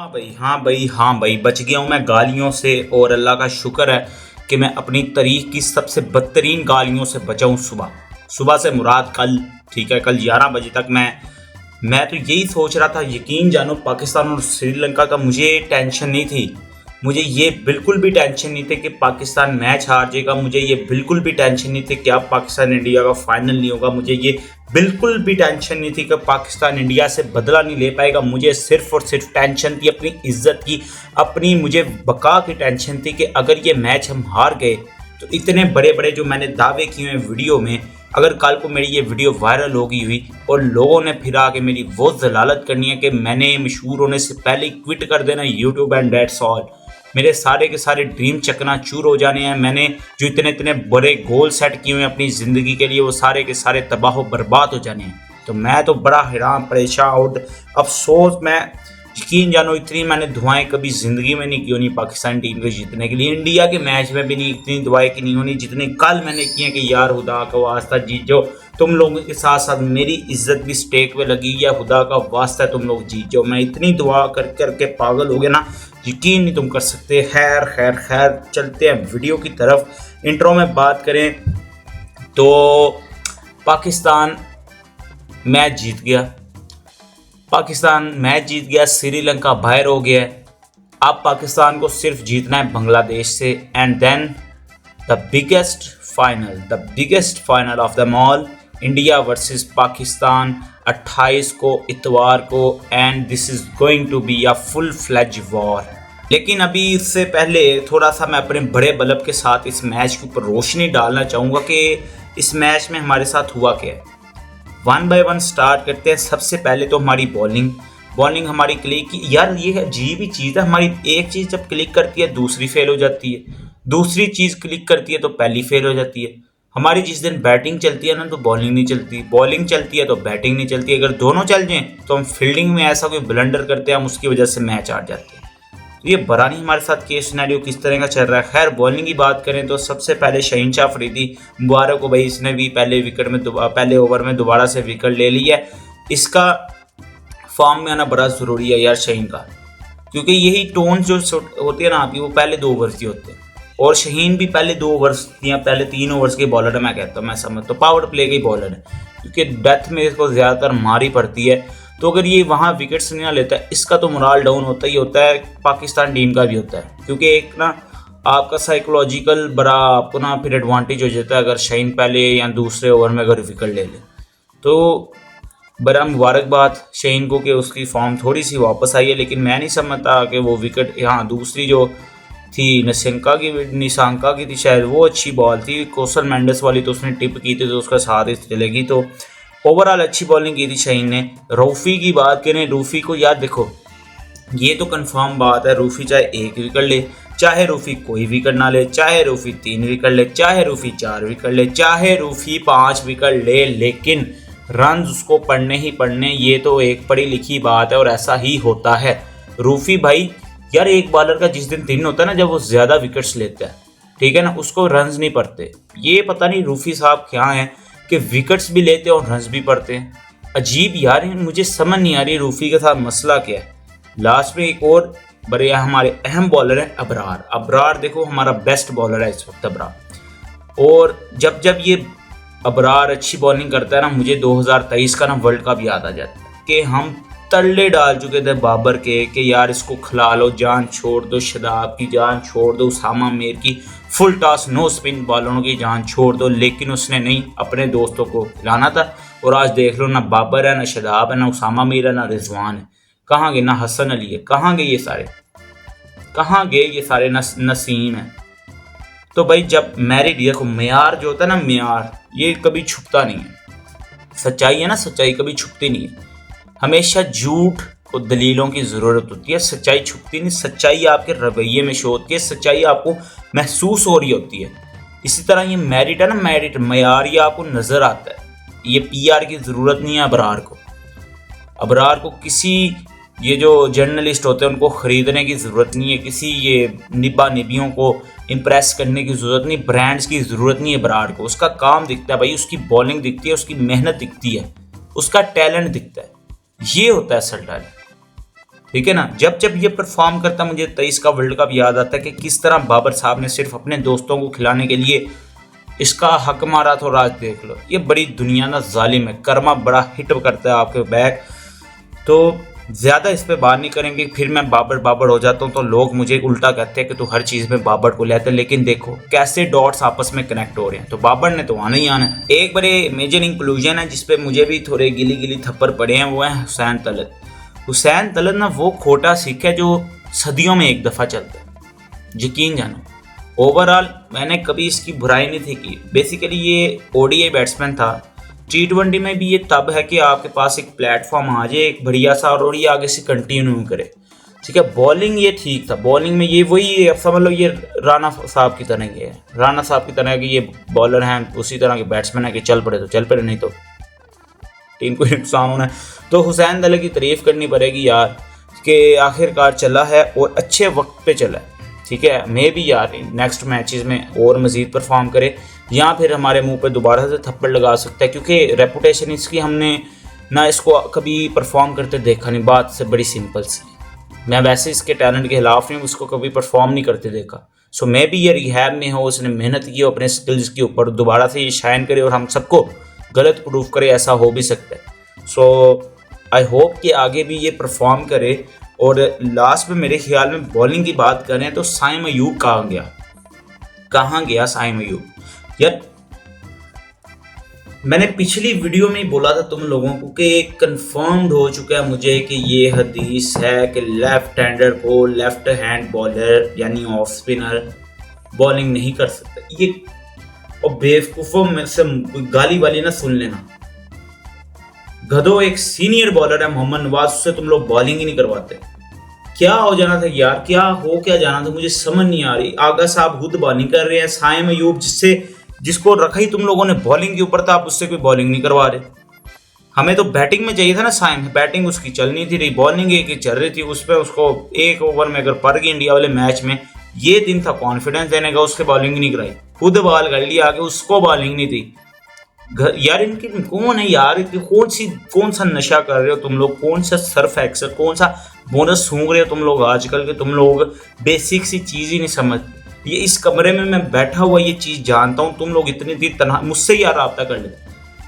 हाँ भाई, हाँ भाई, हाँ भाई, बच गया हूँ मैं गालियों से। और अल्लाह का शुक्र है कि मैं अपनी तारीख की सबसे बदतरीन गालियों से बचा हूँ। सुबह सुबह से मुराद कल, ठीक है, कल 11 बजे तक मैं तो यही सोच रहा था। यकीन जानो, पाकिस्तान और श्रीलंका का मुझे टेंशन नहीं थी। मुझे ये बिल्कुल भी टेंशन नहीं थी कि पाकिस्तान मैच हार जाएगा। मुझे ये बिल्कुल भी टेंशन नहीं थी कि अब पाकिस्तान इंडिया का फाइनल नहीं होगा। मुझे ये बिल्कुल भी टेंशन नहीं थी कि पाकिस्तान इंडिया से बदला नहीं ले पाएगा। मुझे सिर्फ और सिर्फ टेंशन थी अपनी इज्जत की, अपनी मुझे बका की टेंशन थी कि अगर ये मैच हम हार गए तो इतने बड़े बड़े जो मैंने दावे किए हैं वीडियो में, अगर कल को मेरी ये वीडियो वायरल होगी हुई और लोगों ने फिर आके मेरी वो जलालत करनी है कि मैंने मशहूर होने से पहले ही क्विट कर देना यूट्यूब एंड दैट्स ऑल, मेरे सारे के सारे ड्रीम चकनाचूर हो जाने हैं, मैंने जो इतने इतने बड़े गोल सेट किए हुए हैं अपनी ज़िंदगी के लिए वो सारे के सारे तबाह बर्बाद हो जाने हैं, तो मैं तो बड़ा हैरान परेशान और अफसोस। मैं यकीन जानो, इतनी मैंने दुआएं कभी ज़िंदगी में नहीं की होनी पाकिस्तान टीम के जीतने के लिए। इंडिया के मैच में भी नहीं इतनी दुआएं की नहीं होनी जितनी कल मैंने की हैं कि यार खुदा का वास्ता जीत जाओ। तुम लोगों के साथ साथ मेरी इज्जत भी स्टेक पे लगी, या खुदा का वास्ता तुम लोग जीत जाओ। मैं इतनी दुआ कर करके पागल हो गया ना, यकीन नहीं तुम कर सकते। खैर खैर खैर, चलते हैं वीडियो की तरफ। इंट्रो में बात करें तो पाकिस्तान मैच जीत गया, श्रीलंका बाहर हो गया। अब पाकिस्तान को सिर्फ जीतना है बांग्लादेश से, and then the biggest final of the all, India versus Pakistan 28 को इतवार को, and this is going to be a full fledge war. लेकिन अभी इससे पहले थोड़ा सा मैं अपने बड़े बलब के साथ इस मैच के ऊपर रोशनी डालना चाहूँगा कि इस मैच में हमारे साथ हुआ क्या है। 1 बाय 1 स्टार्ट करते हैं। सबसे पहले तो हमारी बॉलिंग हमारी क्लिक की। यार ये अजीब ही चीज़ है, हमारी एक चीज़ जब क्लिक करती है दूसरी फेल हो जाती है, दूसरी चीज़ क्लिक करती है तो पहली फेल हो जाती है। हमारी जिस दिन बैटिंग चलती है ना तो बॉलिंग नहीं चलती, बॉलिंग चलती है तो बैटिंग नहीं चलती। अगर दोनों चल जाएँ तो हम फील्डिंग में ऐसा कोई ब्लंडर करते हैं, हम उसकी वजह से मैच हार जाते हैं। तो ये बड़ा नहीं हमारे साथ केस सिनेरियो किस तरह का चल रहा है। खैर, बॉलिंग की बात करें तो सबसे पहले शहीन शाह अफरीदी, मुबारक को भाई, इसने भी पहले ओवर में दोबारा से विकेट ले लिया है। इसका फॉर्म में आना बड़ा ज़रूरी है यार शहीन का, क्योंकि यही टोन जो होती है ना आपकी, वो पहले 2 ओवर्स की होते हैं। और शहीन भी पहले 2 ओवर्स या पहले 3 ओवर्स के बॉलर है। मैं कहता हूँ, मैं समझता हूँ पावर प्ले के बॉलर है, क्योंकि डेथ में इसको ज़्यादातर मारी पड़ती है। तो अगर ये वहाँ विकेट्स नहीं लेता है, इसका तो मोराल डाउन होता ही होता है, पाकिस्तान टीम का भी होता है। क्योंकि एक ना आपका साइकोलॉजिकल बड़ा आपको ना फिर एडवांटेज हो जाता है अगर शहीन पहले या दूसरे ओवर में अगर विकेट ले ले। तो बड़ा मुबारकबाद शहीन को कि उसकी फॉर्म थोड़ी सी वापस आई है, लेकिन मैं नहीं समझता कि वो विकेट, यहाँ दूसरी जो थी निशंका की थी शायद, वो अच्छी बॉल थी। कौशल मेंडिस वाली तो उसने टिप की थी तो उसका साथ ही चलेगी। तो ओवरऑल अच्छी बॉलिंग की थी शहीन ने। रूफी की बात करें, रूफी को यार देखो, ये तो कंफर्म बात है, रूफी चाहे 1 विकेट ले, चाहे रूफी कोई विकेट ना ले, चाहे रूफी 3 विकेट ले, चाहे रूफी 4 विकेट ले, चाहे रूफी 5 विकेट ले, लेकिन रन उसको पढ़ने ही पढ़ने, ये तो एक पढ़ी लिखी बात है और ऐसा ही होता है। रूफी भाई यार, एक बॉलर का जिस दिन होता है ना जब वो ज़्यादा विकेट्स लेता है, ठीक है ना, उसको रन्स नहीं पड़ते। ये पता नहीं रूफी साहब क्या हैं कि विकेट्स भी लेते हैं और रन्स भी पड़ते हैं। अजीब यार, मुझे समझ नहीं आ रही रूफी के साथ मसला क्या है। लास्ट में एक और बड़े हमारे अहम बॉलर हैं अबरार देखो हमारा बेस्ट बॉलर है इस वक्त अबरार। और जब जब ये अबरार अच्छी बॉलिंग करता है ना, मुझे 2023 का ना वर्ल्ड कप याद आ जाता है कि हम तल्ले डाल चुके थे बाबर के कि यार इसको खिला लो, जान छोड़ दो, शदाब की जान छोड़ दो, उसामा मीर की फुल टॉस नो स्पिन बॉलरों की जान छोड़ दो, लेकिन उसने नहीं, अपने दोस्तों को खिलाना था। और आज देख लो, ना बाबर है, ना शदाब है, ना उसामा मीर है, ना रिजवान है, कहाँ गए, ना हसन अली है, कहाँ गए ये सारे, नसीम है। तो भाई जब मैरिड, देखो मेयार जो होता है ना, मेयार ये कभी छुपता नहीं है। सच्चाई है ना, सच्चाई कभी छुपती नहीं है। हमेशा झूठ को दलीलों की ज़रूरत होती है, सच्चाई छुपती नहीं। सच्चाई आपके रवैये में शो होती है, सच्चाई आपको महसूस हो रही होती है। इसी तरह ये मैरिड है ना, मेयार ये आपको नज़र आता है। ये PR की ज़रूरत नहीं है अबरार को किसी, ये जो जर्नलिस्ट होते हैं उनको ख़रीदने की ज़रूरत नहीं है, किसी ये निबियों को इम्प्रेस करने की ज़रूरत नहीं, ब्रांड्स की ज़रूरत नहीं है अबरार को। उसका काम दिखता है भाई, उसकी बॉलिंग दिखती है, उसकी मेहनत दिखती है, उसका टैलेंट दिखता है। ये होता है असल टैलेंट। ठीक है ना। जब जब ये परफॉर्म करता मुझे 23 का वर्ल्ड कप याद आता है कि किस तरह बाबर साहब ने सिर्फ अपने दोस्तों को खिलाने के लिए इसका हक मारा। तो राज देख लो, ये बड़ी दुनिया ना जालिम है, कर्मा बड़ा हिट करता है आपके बैक। तो ज़्यादा इस पर बात नहीं करेंगे, फिर मैं बाबर बाबर हो जाता हूँ तो लोग मुझे उल्टा कहते हैं कि तू हर चीज़ में बाबर को लेते हैं। लेकिन देखो कैसे डॉट्स आपस में कनेक्ट हो रहे हैं, तो बाबर ने तो आना ही आना है। एक बड़े मेजर इंक्लूजन है जिसपे मुझे भी थोड़े गिली गिली थप्पड़ पड़े हैं, वो है हुसैन तलत। हुसैन तलत ना वो खोटा सिख है जो सदियों में एक दफ़ा चलता है, यकीन जानो। ओवरऑल मैंने कभी इसकी बुराई नहीं थी की। बेसिकली ये ओडीआई बैट्समैन था। T20 में भी ये तब है कि आपके पास एक प्लेटफॉर्म आ जाए एक बढ़िया सा और ये आगे से कंटिन्यू करे, ठीक है। बॉलिंग ये ठीक था, बॉलिंग में ये वही अब समझ लो ये राणा साहब की तरह के है, राणा साहब की तरह की ये बॉलर हैं, उसी तरह के बैट्समैन है कि चल पड़े तो चल पड़े, नहीं तो टीम को नुकसान होना है। तो हुसैन दले की तारीफ करनी पड़ेगी यार कि आखिरकार चला है और अच्छे वक्त पे चला है, ठीक है। मैं भी यार नेक्स्ट मैचेस में और मज़ीद परफॉर्म करे या फिर हमारे मुंह पे दोबारा से थप्पड़ लगा सकता है, क्योंकि रेपुटेशन इसकी हमने ना इसको कभी परफॉर्म करते देखा नहीं। बात से बड़ी सिंपल सी, मैं वैसे इसके टैलेंट के खिलाफ नहीं, उसको कभी परफॉर्म नहीं करते देखा। सो मैं भी ये रिहैब में हो, उसने मेहनत की हो अपने स्किल्स के ऊपर, दोबारा से ये शाइन करे और हम सबको गलत प्रूफ करे, ऐसा हो भी सकता है। सो आई होप कि आगे भी ये परफॉर्म करे। और लास्ट में मेरे ख्याल में बॉलिंग की बात करें तो साइम अयूब कहाँ गया साइम अयूब यार। मैंने पिछली वीडियो में ही बोला था तुम लोगों को कि कंफर्म्ड हो चुका है मुझे कि ये हदीस है कि लेफ्ट हैंडर को लेफ्ट हैंड बॉलर यानी ऑफ स्पिनर बॉलिंग नहीं कर सकता। ये और बेवकूफ़ों में से गाली वाली ना सुन लेना, गधो एक सीनियर बॉलर है मोहम्मद नवाज, उससे तुम लोग बॉलिंग ही नहीं करवाते। क्या हो जाना था यार, क्या जाना था, मुझे समझ नहीं आ रही। आगा साहब खुद बॉलिंग कर रहे हैं, साइम अयूब जिसको रखा ही तुम लोगों ने बॉलिंग के ऊपर था, आप उससे कोई बॉलिंग नहीं करवा रहे। हमें तो बैटिंग में चाहिए था ना साइम, बैटिंग उसकी चल नहीं थी रही, बॉलिंग एक ही चल रही थी। उस पर उसको एक ओवर में अगर पड़ गई इंडिया वाले मैच में, ये दिन था कॉन्फिडेंस देने का, उसके बॉलिंग नहीं कराई, खुद बॉल कर लिया आगे, उसको बॉलिंग नहीं थी। यार इनकी कौन है यार, कौन सा नशा कर रहे हो तुम लोग, कौन सा सर्फ एक्सल, कौन सा बोनस सूंघ रहे हो तुम लोग आजकल के। तुम लोग बेसिक सी चीज़ ही नहीं समझते। ये इस कमरे में मैं बैठा हुआ ये चीज़ जानता हूँ, तुम लोग इतनी देर तनहा मुझसे यार रब्ता कर लेते,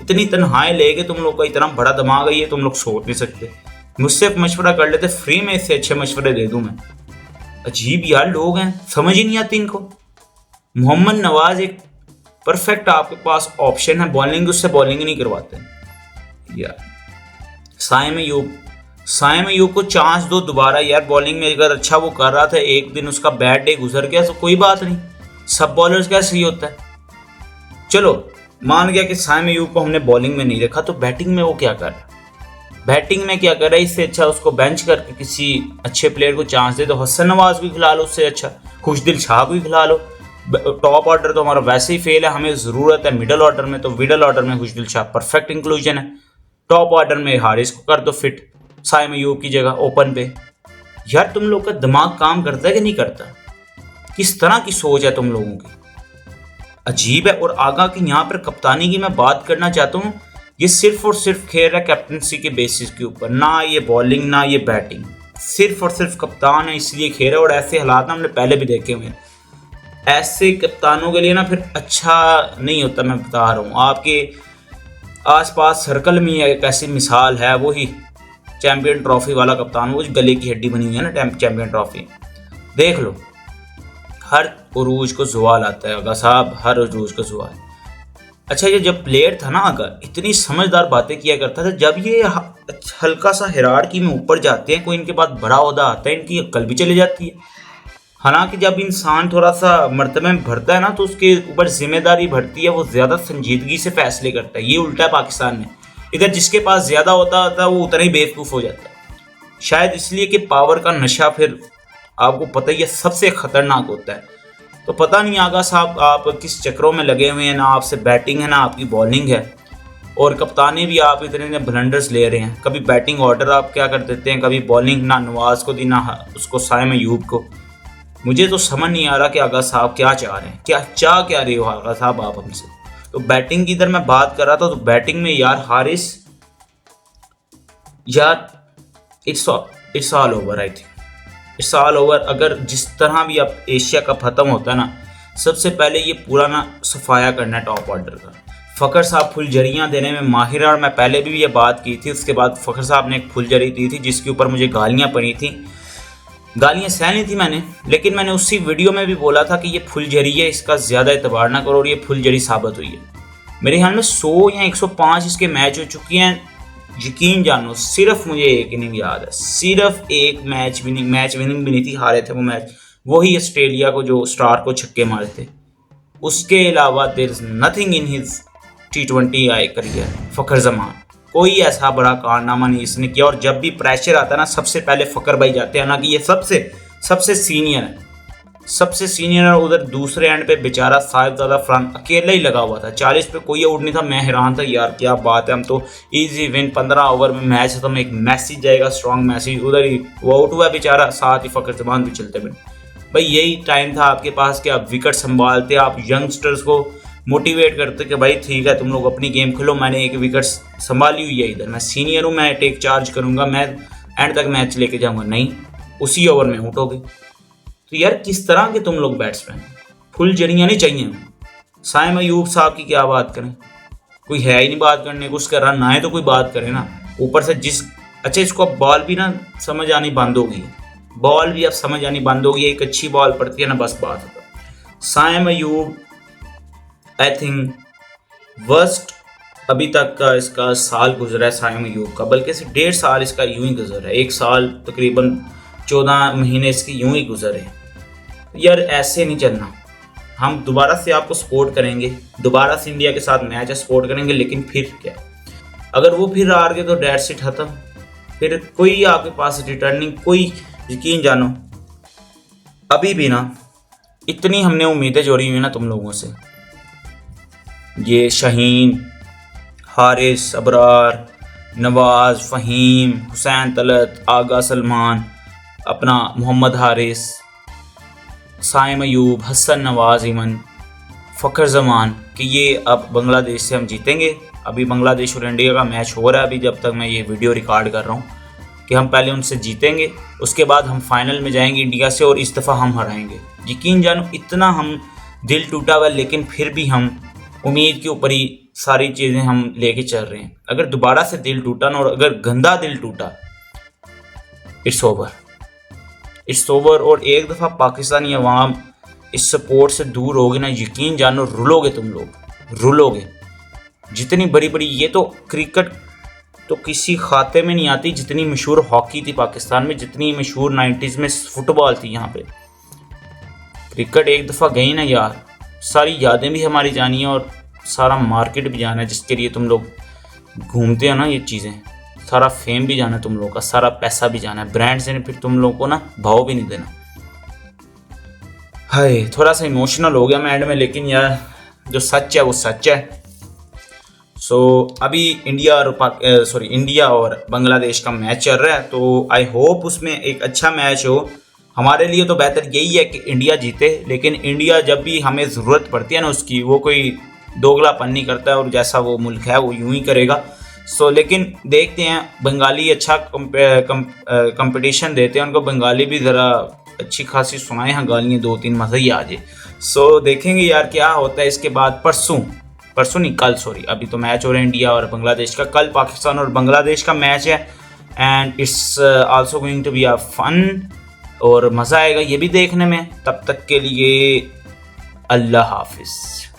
इतनी तनहाई लेके तुम लोग का इतना बड़ा दिमाग है ये तुम लोग सोच नहीं सकते। मुझसे मशवरा कर लेते फ्री में, इससे अच्छे मशवरे दे दूँ मैं। अजीब यार लोग हैं, समझ ही नहीं आती इनको। मोहम्मद नवाज एक परफेक्ट आपके पास ऑप्शन है बॉलिंग, उससे बॉलिंग ही नहीं करवाते यार। साइम अयूब को चांस दो दोबारा यार बॉलिंग में, अगर अच्छा वो कर रहा था, एक दिन उसका बैड डे गुजर गया तो कोई बात नहीं, सब बॉलर्स का सही होता है। चलो मान गया कि साइम अयूब को हमने बॉलिंग में नहीं रखा, तो बैटिंग में वो क्या कर रहा है, बैटिंग में क्या कर रहा है, इससे अच्छा उसको बेंच करके किसी अच्छे प्लेयर को चांस दे दो। हसन नवाज भी खिला लो, उससे अच्छा खुशदिल शाह को भी खिला लो। टॉप ऑर्डर तो हमारा वैसे ही फेल है, हमें ज़रूरत है मिडल ऑर्डर में, तो मिडल ऑर्डर में खुशदिल शाह परफेक्ट इंक्लूजन है। टॉप ऑर्डर में हारिस को कर दो फिट साइम अयूब की जगह ओपन पे। यार तुम लोग का दिमाग काम करता है कि नहीं करता, किस तरह की सोच है तुम लोगों की, अजीब है। और आगा की यहाँ पर कप्तानी की मैं बात करना चाहता हूँ, ये सिर्फ और सिर्फ खेल रहा है कैप्टनसी के बेसिस के ऊपर, ना ये बॉलिंग ना ये बैटिंग, सिर्फ और सिर्फ कप्तान है इसलिए खेल रहा है। और ऐसे हालात ना हमने पहले भी देखे हुए हैं, ऐसे कप्तानों के लिए ना फिर अच्छा नहीं होता। मैं बता रहा हूँ, आपके आसपास सर्कल में एक ऐसी मिसाल है, वही चैंपियन ट्रॉफी वाला कप्तान, वो गले की हड्डी बनी हुई है ना चैंपियन ट्रॉफी, देख लो हर उरूज को ज़वाल आता है आगा साहब, हर उरूज को ज़वाल। अच्छा ये जब प्लेयर था ना आगा, इतनी समझदार बातें किया करता था। जब ये हल्का सा हिरारकी में ऊपर जाते हैं, कोई इनके पास बड़ा ओहदा आता है, इनकी अक्ल भी चली जाती है। हालांकि जब इंसान थोड़ा सा मर्तबे में भरता है ना, तो उसके ऊपर जिम्मेदारी बढ़ती है, वो ज़्यादा संजीदगी से फैसले करता है। ये उल्टा है पाकिस्तान में, इधर जिसके पास ज़्यादा होता है वो उतना ही बेवकूफ़ हो जाता है, शायद इसलिए कि पावर का नशा फिर आपको पता ही है सबसे ख़तरनाक होता है। तो पता नहीं आगा साहब आप किस चक्रों में लगे हुए हैं, ना आपसे बैटिंग है ना आपकी बॉलिंग है, और कप्तानी भी आप इतने ब्लंडर्स ले रहे हैं। कभी बैटिंग ऑर्डर आप क्या कर देते हैं, कभी बॉलिंग ना नवाज को दी ना उसको साइम अयूब को। मुझे तो समझ नहीं आ रहा कि आगा साहब क्या चाह रहे हैं, क्या रहे हो आगा साहब आप हमसे। तो बैटिंग की इधर मैं बात कर रहा था, तो बैटिंग में यार हारिस यार it's it's all over. I think it's all over. अगर जिस तरह भी अब एशिया कप ख़त्म होता है ना, सबसे पहले ये पूरा ना सफाया करना है टॉप ऑर्डर का। फ़खर साहब फुलझरियाँ देने में माहिर है, और मैं पहले भी ये बात की थी। उसके बाद फ़खर साहब ने एक फुलझरी दी थी जिसके ऊपर मुझे गालियाँ पड़ी थी, गालियाँ सहनी थी मैंने, लेकिन मैंने उसी वीडियो में भी बोला था कि ये फुलझरी है, इसका ज़्यादा एतबार ना करो, और ये फुलझरी साबित हुई है। मेरे ख्याल में 100 या 105 इसके मैच हो चुके हैं। यकीन जानो, सिर्फ मुझे एक इनिंग याद है, सिर्फ एक मैच विनिंग भी नहीं थी, हारे थे वो मैच, वही ऑस्ट्रेलिया को जो स्टार को छक्के मारे थे। उसके अलावा there is nothing in his T20 I career. Fakhar Zaman कोई ऐसा बड़ा कारनामा नहीं इसने किया, और जब भी प्रेशर आता है ना, सबसे पहले फ़खर भाई जाते हैं ना, कि ये सबसे सीनियर है, सबसे सीनियर है। उधर दूसरे एंड पे बेचारा साहिबजादा फरहान अकेला ही लगा हुआ था, 40 पे कोई आउट नहीं था। मैं हैरान था यार, क्या बात है, हम तो इजी विन, 15 ओवर में मैच खत्म, एक मैसेज जाएगा, स्ट्रॉन्ग मैसेज, उधर ही वो आउट हुआ बेचारा, साथ ही फ़खर जमान भी चलते बने। भाई यही टाइम था आपके पास कि आप विकेट संभालते, आप यंगस्टर्स को मोटिवेट करते कि भाई ठीक है, तुम लोग अपनी गेम खेलो, मैंने एक विकेट संभाली हुई है, इधर मैं सीनियर हूँ, मैं टेक चार्ज करूँगा, मैं एंड तक मैच लेके जाऊँगा। नहीं, उसी ओवर में आउट हो गए। तो यार किस तरह के तुम लोग बैट्समैन, फुलझरियाँ नहीं चाहिए। साइम अयूब साहब की क्या बात करें, कोई है ही नहीं बात करने को, उसका रन आए तो कोई बात करे ना। ऊपर से अच्छा इसको अब बॉल भी ना समझ आनी बंद हो गई है, बॉल भी अब समझ आनी बंद हो गई है, एक अच्छी बॉल पड़ती है ना, बस बात होता। Saim Ayub I think worst अभी तक का इसका साल गुजरा है साइम अयूब का, बल्कि सिर्फ 1.5 साल इसका यूं ही गुजरा है, 1 साल तकरीबन 14 महीने इसके यूं ही गुजरे। यार ऐसे नहीं चलना। हम दोबारा से आपको सपोर्ट करेंगे, दोबारा से इंडिया के साथ मैच सपोर्ट करेंगे, लेकिन फिर क्या, अगर वो फिर हार गए तो डेट से खत्म, फिर कोई आपके पास रिटर्निंग, कोई, यकीन जानो अभी भी ना इतनी हमने उम्मीदें जोड़ी हुई ना तुम लोगों से, ये शाहीन, हारिस, अबरार, नवाज, फ़हीम, हुसैन तलत, आगा सलमान, अपना मोहम्मद हारिस, साइम अयूब, हसन नवाज, इमन, फ़खर जमान, कि ये अब बांग्लादेश से हम जीतेंगे। अभी बांग्लादेश और इंडिया का मैच हो रहा है अभी, जब तक मैं ये वीडियो रिकॉर्ड कर रहा हूँ, कि हम पहले उनसे जीतेंगे, उसके बाद हम फाइनल में जाएंगे इंडिया से, और इस दफ़ा हम हराएंगे। यकीन जानो इतना हम दिल टूटा हुआ, लेकिन फिर भी हम उम्मीद के ऊपर ही सारी चीज़ें हम लेके चल रहे हैं। अगर दोबारा से दिल टूटा ना, और अगर गंदा दिल टूटा, इट्स ओवर, इट्स ओवर। और एक दफ़ा पाकिस्तानी अवाम इस सपोर्ट से दूर होगी ना, यकीन जानो रुलोगे तुम लोग, रुलोगे। जितनी बड़ी बड़ी, ये तो क्रिकेट तो किसी खाते में नहीं आती जितनी मशहूर हॉकी थी पाकिस्तान में, जितनी मशहूर 90s में फुटबॉल थी। यहाँ पे क्रिकेट एक दफ़ा गई ना यार, सारी यादें भी हमारी जानी है, और सारा मार्केट भी जाना है जिसके लिए तुम लोग घूमते हो ना, ये चीज़ें, सारा फेम भी जाना है तुम लोगों का, सारा पैसा भी जाना है, ब्रांड से फिर तुम लोगों को ना भाव भी नहीं देना। हाय, थोड़ा सा इमोशनल हो गया मैं एंड में, लेकिन यार जो सच है वो सच है। सो अभी इंडिया और बांग्लादेश का मैच चल रहा है, तो आई होप उसमें एक अच्छा मैच हो। हमारे लिए तो बेहतर यही है कि इंडिया जीते, लेकिन इंडिया जब भी हमें ज़रूरत पड़ती है ना उसकी, वो कोई दोगलापन नहीं करता है, और जैसा वो मुल्क है वो यूं ही करेगा। लेकिन देखते हैं, बंगाली अच्छा कंपटीशन देते हैं उनको, बंगाली भी ज़रा अच्छी खासी सुनाए हैं गालियाँ, 2-3 मज़ा ही आ जाए। देखेंगे यार क्या होता है इसके बाद। परसों नहीं, कल, सॉरी, अभी तो मैच हो रहा है इंडिया और बांग्लादेश का, कल पाकिस्तान और बांग्लादेश का मैच है, and it's also going to be a fun, और मज़ा आएगा ये भी देखने में। तब तक के लिए अल्लाह हाफिज़।